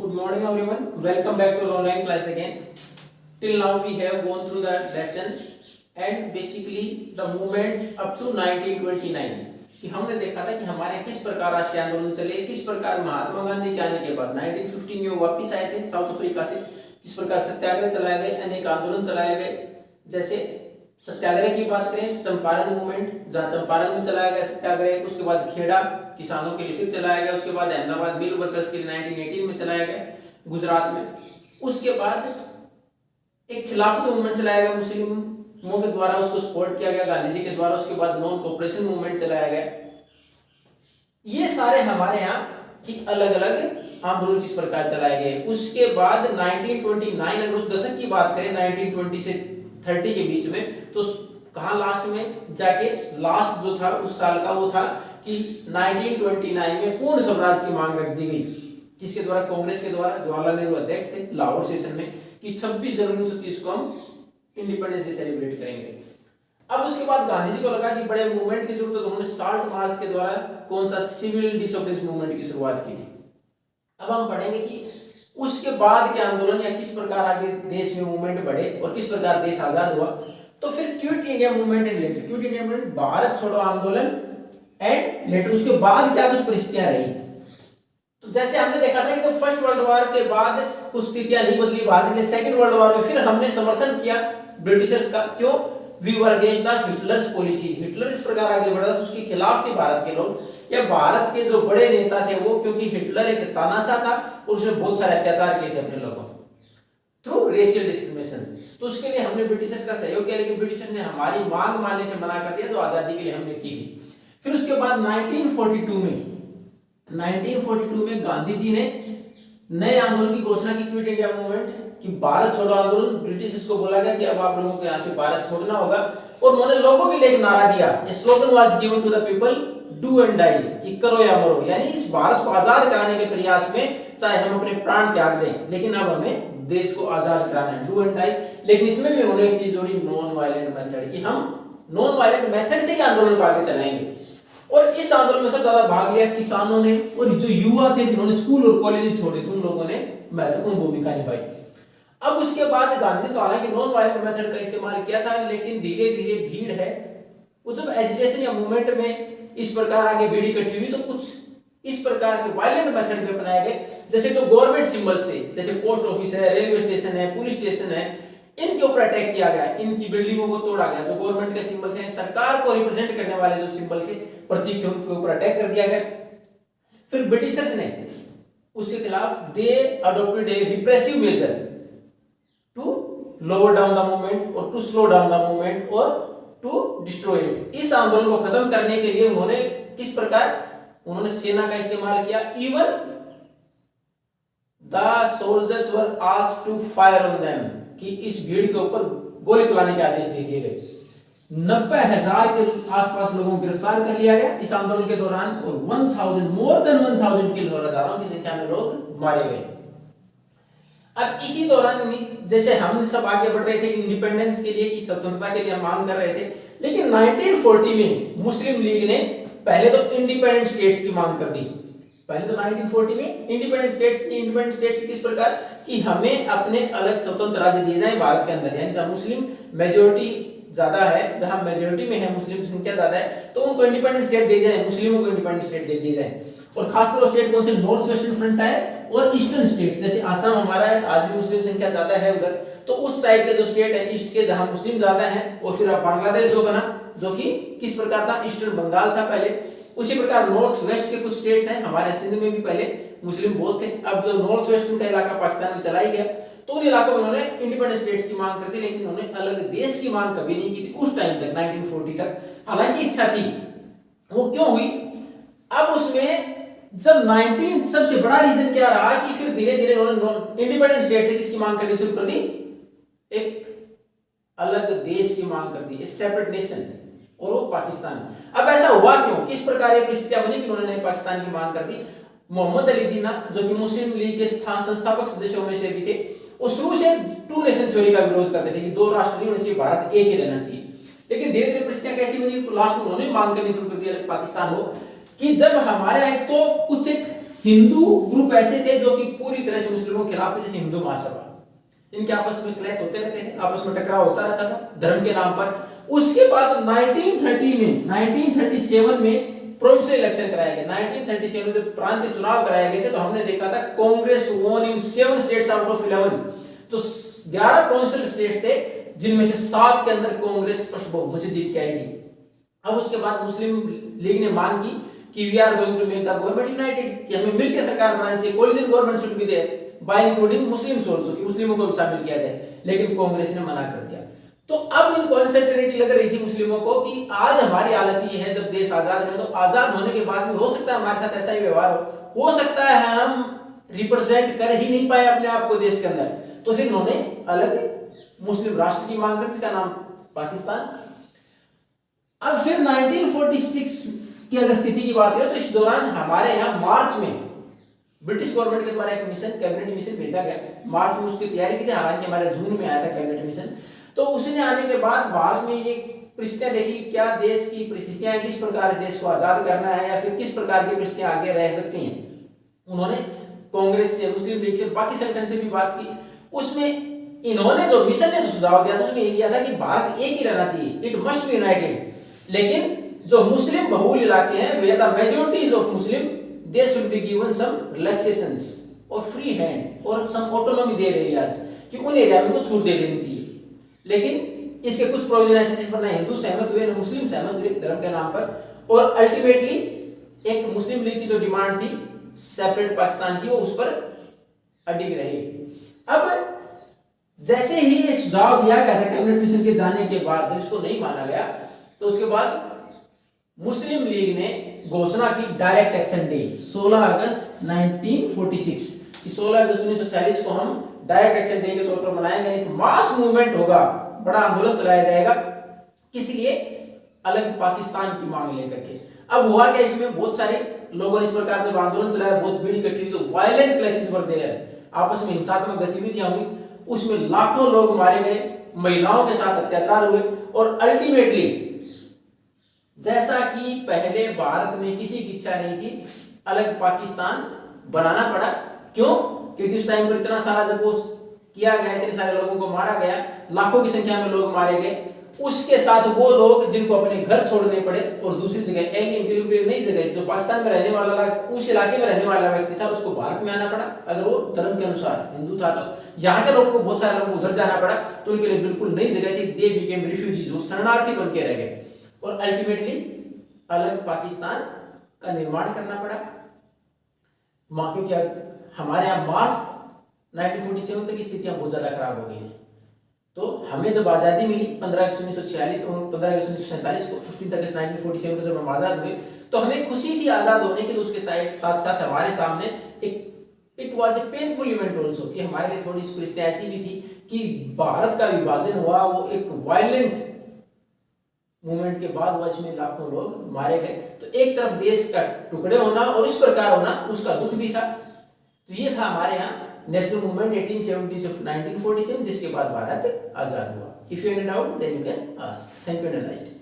Good morning everyone. Welcome back to our online class again. Till now we have gone through the lesson and basically the movements up to 1929 कि हमने देखा था कि हमारे किस प्रकार राष्ट्रीय आंदोलन चले, किस प्रकार महात्मा गांधी के आने के बाद 1915 में वो वापिस आए थे साउथ अफ्रीका से, किस प्रकार सत्याग्रह चलाए गए, अनेक आंदोलन चलाए गए। जैसे सत्याग्रह की बात करें, चंपारण मूवमेंट जहाँ चंपारण में चलाया गया सत्याग्रह, उसके बाद खेड़ा किसानों के लिए फिर चलाया गया, उसके बाद अहमदाबाद मिल वर्कर्स के लिए 1918 में चलाया गया गुजरात में। उसके बाद एक खिलाफत मूवमेंट चलाया गया मुस्लिमों के द्वारा, उसको सपोर्ट किया गया गांधी जी के द्वारा। उसके बाद नॉन कोऑपरेशन मूवमेंट चलाया गया। ये सारे हमारे यहाँ की अलग अलग आंदोलन किस प्रकार चलाए गए। उसके बाद 1929 अगर उस दशक की बात करें 1920 से 30 के बीच में, तो कहाँ लास्ट में जाके लास्ट जो था उस साल का वो था कि 1929 में पूर्ण स्वराज की मांग रख दी गई। किसके द्वारा? कांग्रेस के द्वारा। जवाहरलाल नेहरू अध्यक्ष थे लाहौर सेशन में कि 26 जनवरी 1930 को हम इंडिपेंडेंस डे सेलिब्रेट करेंगे। अब उसके बाद गांधी जी को लगा कि बड़े मूवमेंट की जरूरत है, तो उन्होंने साल्ट मार्च के द्वारा कौन सा सिविल डिसोबीडियंस मूवमेंट की शुरुआत की थी। अब हम पढ़ेंगे कि उसके बाद के आंदोलन या किस प्रकार आगे देश में मूवमेंट बढ़े और किस प्रकार देश आजाद हुआ। तो फिर quit India movement and later, quit India movement Bharat छोड़ो आंदोलन एंड लेटर, उसके बाद क्या कुछ परिस्थितियां रही। तो जैसे हमने देखा था कि जब फर्स्ट वर्ल्ड वॉर के बाद कुछ स्थितियां नहीं बदली भारत के लिए, सेकंड वर्ल्ड वॉर में फिर हमने समर्थन किया ब्रिटिशर्स का। क्यों? We were against the Hitler's policies. Hitler इस प्रकार आगे बढ़ा था, उसके खिलाफ थे भारत के लोग या भारत के जो बड़े नेता थे वो, क्योंकि हिटलर एक तानाशाह था और उसने बहुत सारे अत्याचार किए थे अपने लोगों थ्रू रेशियल डिस्क्रिमिनेशन। तो उसके लिए हमने ब्रिटिशर्स का सहयोग किया, लेकिन ब्रिटिशर्स ने हमारी मांग मानने से मना कर दिया जो आजादी के लिए हमने की थी। फिर उसके बाद 1942 में गांधी जी ने नए आंदोलन की घोषणा की, क्विट इंडिया मूवमेंट, कि भारत छोड़ो आंदोलन। ब्रिटिश को बोला गया कि अब आप लोगों को यहाँ से भारत छोड़ना होगा, और उन्होंने लोगों के लिए एक नारा दिया, slogan was given to the people, do and die, कि करो या मरो। यानी इस भारत को आजाद कराने के प्रयास में चाहे हम अपने प्राण त्याग दें, लेकिन अब हमें देश को आजाद कराना है, डू एंड डाई। लेकिन इसमें भी उन्होंने एक चीज जोड़ी, नॉन वायलेंट मेथड, कि हम नॉन वायलेंट मेथड से ही आंदोलन को आगे चलाएंगे। और इस आंदोलन में सबसे ज्यादा भाग लिया किसानों ने, और जो युवा थे जिन्होंने स्कूल और कॉलेज छोड़े थे उन लोगों ने महत्वपूर्ण भूमिका निभाई। अब उसके बाद गांधी तो हालांकि नॉन वायलेंट मेथड का इस्तेमाल किया था, लेकिन धीरे धीरे भीड़ है वो जब एजिटेशन या मूवमेंट में इस प्रकार आगे भीड़ इकट्ठी हुई, तो कुछ इस प्रकार के वायलेंट मेथड भी अपनाए गए। जैसे जो गवर्नमेंट सिंबल्स थे, जैसे पोस्ट ऑफिस है, रेलवे स्टेशन है, पुलिस स्टेशन है, इनके ऊपर अटैक किया गया, इनकी बिल्डिंगों को तोड़ा गया। जो गवर्नमेंट के सिंबल थे, सरकार को रिप्रेजेंट करने वाले जो सिंबल थे, प्रतीक थे, उनके ऊपर अटैक कर दिया गया। फिर ब्रिटिशर्स ने उसके खिलाफ they adopted a repressive measure to lower down the movement और to slow down the movement और टू डिस्ट्रॉय इट। इस आंदोलन को खत्म करने के लिए उन्होंने किस प्रकार, उन्होंने सेना का इस्तेमाल किया। Even the soldiers were asked to fire on them, कि इस भीड़ के ऊपर गोली चलाने के आदेश दे दिए गए। 90,000 के आसपास लोगों को गिरफ्तार कर लिया गया इस आंदोलन के दौरान, और 1000 मोर देन 1000 किल, हजारों की संख्या में लोग मारे गए। अब इसी दौरान जैसे हम सब आगे बढ़ रहे थे इंडिपेंडेंस के लिए, कि स्वतंत्रता के लिए हम मांग कर रहे थे, लेकिन 1940 में मुस्लिम लीग ने पहले तो इंडिपेंडेंट स्टेट्स की मांग कर दी। पहले तो 1940 में इंडिपेंडेंट स्टेट्स किस प्रकार, कि हमें अपने अलग स्वतंत्र राज्य दिए जाए भारत के अंदर, यानी जहां मुस्लिम मेजोरिटी ज्यादा है, जहां मेजोरिटी में है मुस्लिम संख्या ज्यादा है, तो उनको इंडिपेंडेंट स्टेट दे जाए, मुस्लिमों को इंडिपेंडेंट स्टेट दे दिए जाए। और खासकर वो स्टेट कौन से? नॉर्थ वेस्टर्न फ्रंटायर और ईस्टर्न स्टेट्स, जैसे आसाम हमारा है, आज भी मुस्लिम संख्या ज्यादा है उधर, तो उस साइड के जो स्टेट है ईस्ट के, जहां मुस्लिम ज्यादा है। और फिर बांग्लादेश जो बना, जो कि किस प्रकार था? ईस्टर्न बंगाल था पहले। उसी प्रकार नॉर्थ वेस्ट के कुछ स्टेट्स हैं, हमारे सिंध में भी पहले मुस्लिम बहुत थे। अब जो नॉर्थ वेस्टर्न का इलाका पाकिस्तान में चला ही गया, तो उन इलाकों में उन्होंने इंडिपेंडेंट स्टेट्स की मांग कर दी, लेकिन उन्होंने अलग देश की मांग कभी नहीं की थी उस टाइम तक, 1940 तक। हालांकि इच्छा थी, वो क्यों हुई? अब उसमें जब 19 सबसे बड़ा रीजन क्या रहा कि फिर धीरे धीरे उन्होंने इंडिपेंडेंट स्टेट से किसकी मांग करनी शुरू कर दी? एक अलग देश की मांग कर दी, सेपरेट नेशन, और वो पाकिस्तान। अब ऐसा हुआ क्यों? किस प्रकार ये परिस्थितियां बनी कि उन्होंने पाकिस्तान की मांग कर दी? मोहम्मद अली जिन्ना, जो कि मुस्लिम लीग के संस्थापक सदस्यों में से भी थे, वो शुरू से टू नेशन थ्योरी का विरोध करते थे कि दो राष्ट्र नहीं होने चाहिए, भारत एक ही रहना चाहिए। लेकिन धीरे धीरे परिस्थितियां कैसी बनी, लास्ट में उन्होंने मांग करनी शुरू कर दी अलग पाकिस्तान हो, कि जब हमारे यहाँ तो कुछ एक हिंदू ग्रुप ऐसे थे जो कि पूरी तरह से मुस्लिमों के खिलाफ थे, जैसे हिंदू महासभा। इनके आपस में क्लैश होते रहते हैं, आपस में टकराव होता रहता था धर्म के नाम पर। उसके बाद 1937 में प्रोविंशियल इलेक्शन कराए गए। 1937 में जब प्रांतीय चुनाव कराए गए थे तो हमने देखा था Congress von in 7 states out of 11। तो 11 प्रोविंशियल स्टेट्स थे जिनमें से 7 के अंदर कांग्रेस स्पष्ट बहुमत से जीत के आई थी। अब उसके बाद मुस्लिम लीग ने मांग की कि we are going to make the government united, कि हमें मिलकर सरकार बनानी चाहिए, coalition government should be there by including Muslims also, कि मुस्लिमों को भी शामिल किया जाए। लेकिन कांग्रेस ने मना कर दिया। तो अब इनको अनसर्टेनिटी लग रही थी मुस्लिमों को कि आज हमारी हालत ये है, जब देश आजाद है, तो आजाद होने के बाद भी हो सकता है हमारे साथ ऐसा ही व्यवहार हो सकता है हम रिप्रेजेंट कर ही नहीं पाए अपने आप को देश के अंदर। तो फिर उन्होंने अलग मुस्लिम राष्ट्र की मांग कर, जिसका नाम पाकिस्तान। अब फिर 1946 की अगर स्थिति की बात करें तो इस दौरान हमारे यहाँ मार्च में ब्रिटिश गवर्नमेंट के द्वारा एक मिशन, कैबिनेट मिशन भेजा गया। मार्च में उसकी तैयारी की थी, हालांकि हमारे जून में आया था कैबिनेट मिशन। तो उसने आने के बाद भारत में ये परिस्थितियां देखी, क्या देश की परिस्थितियां हैं, किस प्रकार देश को आजाद करना है या फिर किस प्रकार की परिस्थितियां आगे रह सकती हैं। उन्होंने कांग्रेस से, मुस्लिम लीग से, बाकी संगठन से भी बात की। उसमें इन्होंने जो मिशन ने जो सुझाव दिया था उसमें ये दिया था कि भारत एक ही रहना चाहिए, इट मस्ट बी यूनाइटेड। लेकिन जो मुस्लिम बहुल इलाके हैं, where the majorities of Muslim, they should be given some relaxations और फ्री हैंड और सम ऑटोनॉमी देयर एरियाज, कि उन एरिया में छूट दे देनी चाहिए। लेकिन इसके कुछ प्रोविजन ऐसे जिस पर ना हिंदू सहमत हुए ना मुस्लिम सहमत हुए धर्म के नाम पर। और अल्टीमेटली एक मुस्लिम लीग की जो डिमांड थी सेपरेट पाकिस्तान की, वो उस पर अडिग रहे। अब जैसे ही ये सुझाव दिया गया था कैबिनेट मिशन के जाने के बाद, जब इसको नहीं माना गया तो उसके बाद मुस्लिम लीग ने घोषणा की डायरेक्ट एक्शन डे 16 अगस्त 1946 कि 16 अगस्त 1946 को हम डायरेक्ट एक्शन डे के तौर पर मनाएंगे। एक मास मूवमेंट होगा, बड़ा आंदोलन चलाया जाएगा, किस लिए? अलग पाकिस्तान की मांग लेकर के। अब हुआ क्या, इसमें बहुत सारे लोगों ने इस प्रकार जब आंदोलन चलाया, बहुत भीड़ इकट्ठी हुई, तो वायलेंट क्लैशेस वर देयर, आपस में हिंसात्मक गतिविधियां हुई, उसमें लाखों लोग मारे गए, महिलाओं के साथ अत्याचार हुए। और अल्टीमेटली जैसा कि पहले भारत में किसी की इच्छा नहीं थी, अलग पाकिस्तान बनाना पड़ा। क्यों? क्योंकि उस टाइम पर इतना सारा जब वो किया गया, इतने सारे लोगों को मारा गया, लाखों की संख्या में लोग मारे गए, उसके साथ वो लोग जिनको अपने घर छोड़ने पड़े और दूसरी जगह एलियन की नई जगह, जो पाकिस्तान में रहने वाला, उस इलाके में रहने वाला व्यक्ति था, उसको भारत में आना पड़ा। अगर वो धर्म के अनुसार हिंदू था तो यहाँ के लोगों को, बहुत सारे लोगों को उधर जाना पड़ा, तो उनके लिए बिल्कुल नई जगह थी। दे बिकेम रिफ्यूजीज, वो शरणार्थी बन के रह गए और अल्टीमेटली अलग पाकिस्तान का निर्माण करना पड़ा। क्योंकि हमारे यहाँ मार्च 1947 तक स्थितियां बहुत ज्यादा खराब हो गई। तो हमें जब आजादी मिली 15 अगस्त 1947 और 15 अगस्त 1947 को, 15 अगस्त 1947 को जब हम आजाद हुए, तो हमें खुशी थी आजाद होने की। तो उसके साथ साथ हमारे सामने एक it was a painful event also, कि हमारे लिए थोड़ी परिस्थिति ऐसी भी थी कि भारत का विभाजन हुआ, वो एक वायलेंट मूवमेंट के बाद हुआ, इसमें लाखों लोग मारे गए। तो एक तरफ देश का टुकड़े होना और इस प्रकार होना, उसका दुख भी था। तो ये था हमारे यहाँ नेशनल मूवमेंट 1870 से 1947, जिसके बाद भारत आजाद हुआ। If you any doubt then you can ask. Thank you and nice day.